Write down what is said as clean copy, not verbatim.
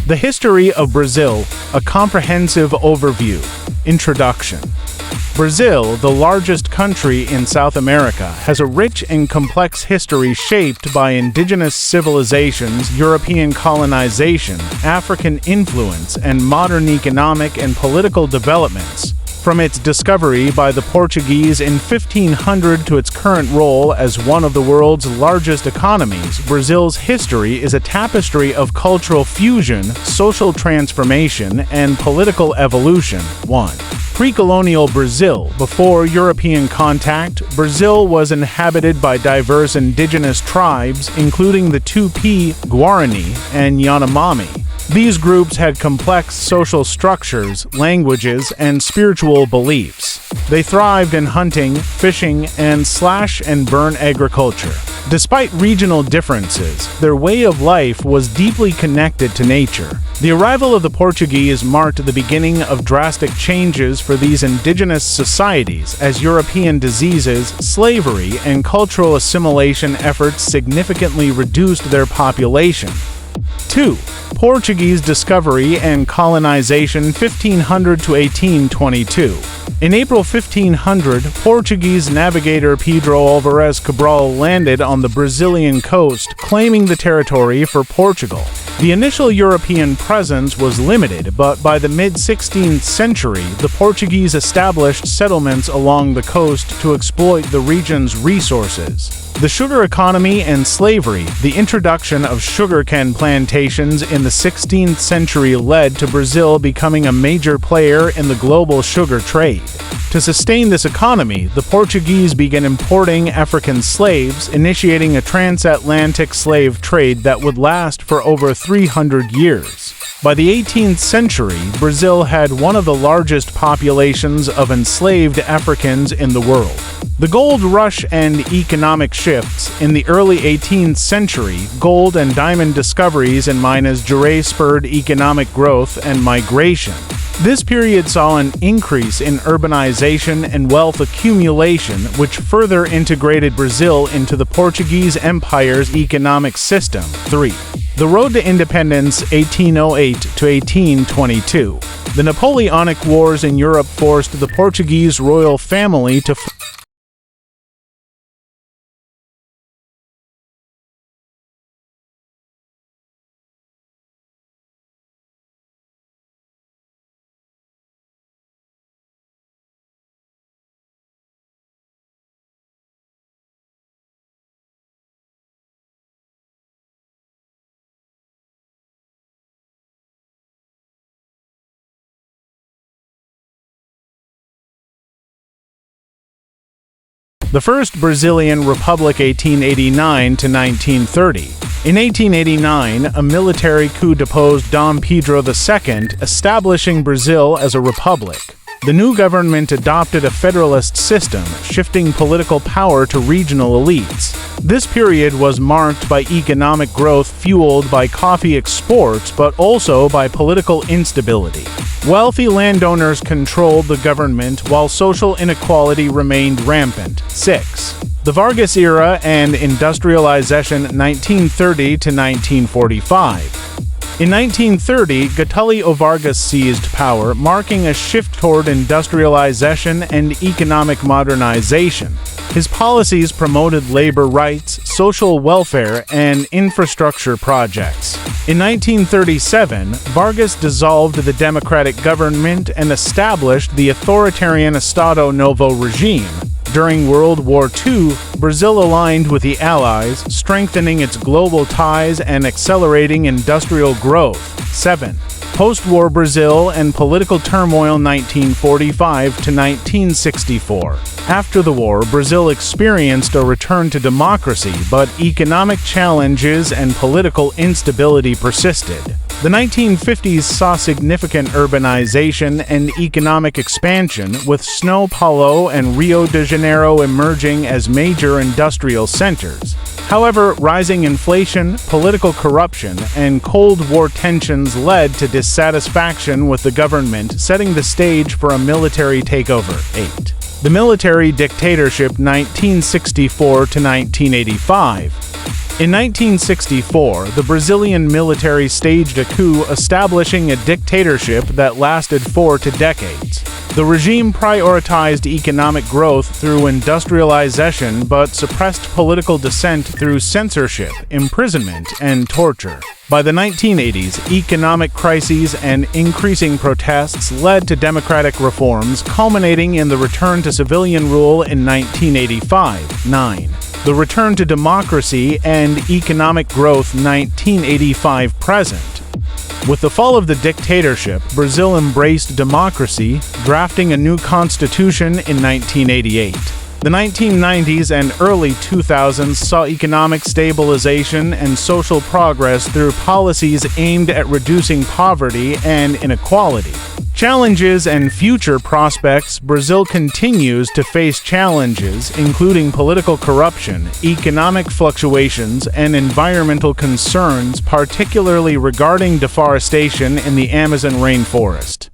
The History of Brazil, a comprehensive overview. Introduction. Brazil, the largest country in South America, has a rich and complex history shaped by indigenous civilizations, European colonization, African influence, and modern economic and political developments. From its discovery by the Portuguese in 1500 to its current role as one of the world's largest economies, Brazil's history is a tapestry of cultural fusion, social transformation, and political evolution. 1. Pre-colonial Brazil. Before European contact, Brazil was inhabited by diverse indigenous tribes, including the Tupi, Guarani, and Yanomami. These groups had complex social structures, languages, and spiritual beliefs. They thrived in hunting, fishing, and slash-and-burn agriculture. Despite regional differences, their way of life was deeply connected to nature. The arrival of the Portuguese marked the beginning of drastic changes for these indigenous societies as European diseases, slavery, and cultural assimilation efforts significantly reduced their population. 2. Portuguese discovery and colonization 1500 to 1822. In April 1500, Portuguese navigator Pedro Álvares Cabral landed on the Brazilian coast, claiming the territory for Portugal. The initial European presence was limited, but by the mid-16th century, the Portuguese established settlements along the coast to exploit the region's resources. The sugar economy and slavery. The introduction of sugarcane plantations in the 16th century led to Brazil becoming a major player in the global sugar trade. To sustain this economy, the Portuguese began importing African slaves, initiating a transatlantic slave trade that would last for over 300 years. By the 18th century, Brazil had one of the largest populations of enslaved Africans in the world. The gold rush and economic shifts. In the early 18th century, gold and diamond discoveries in Minas Gerais spurred economic growth and migration. This period saw an increase in urbanization and wealth accumulation, which further integrated Brazil into the Portuguese Empire's economic system. 3. The road to independence 1808 to 1822. The Napoleonic Wars in Europe forced the Portuguese royal family to The First Brazilian Republic 1889 to 1930. In 1889, a military coup deposed Dom Pedro II, establishing Brazil as a republic. The new government adopted a federalist system, shifting political power to regional elites. This period was marked by economic growth fueled by coffee exports, but also by political instability. Wealthy landowners controlled the government, while social inequality remained rampant. 6. The Vargas era and industrialization 1930 to 1945. In 1930, Getúlio Vargas seized power, marking a shift toward industrialization and economic modernization. His policies promoted labor rights, social welfare, and infrastructure projects. In 1937, Vargas dissolved the democratic government and established the authoritarian Estado Novo regime. During World War II, Brazil aligned with the Allies, strengthening its global ties and accelerating industrial growth. 7. Post-war Brazil and political turmoil 1945 to 1964. After the war, Brazil experienced a return to democracy, but economic challenges and political instability persisted. The 1950s saw significant urbanization and economic expansion, with São Paulo and Rio de Janeiro emerging as major industrial centers. However, rising inflation, political corruption, and Cold War tensions led to dissatisfaction with the government, setting the stage for a military takeover. 8. The military dictatorship 1964 to 1985. In 1964, the Brazilian military staged a coup establishing a dictatorship that lasted 4 decades. The regime prioritized economic growth through industrialization but suppressed political dissent through censorship, imprisonment, and torture. By the 1980s, economic crises and increasing protests led to democratic reforms, culminating in the return to civilian rule in 1985-9. The return to democracy and economic growth 1985 present. With the fall of the dictatorship, Brazil embraced democracy, drafting a new constitution in 1988. The 1990s and early 2000s saw economic stabilization and social progress through policies aimed at reducing poverty and inequality. Challenges and future prospects. Brazil continues to face challenges, including political corruption, economic fluctuations, and environmental concerns, particularly regarding deforestation in the Amazon rainforest.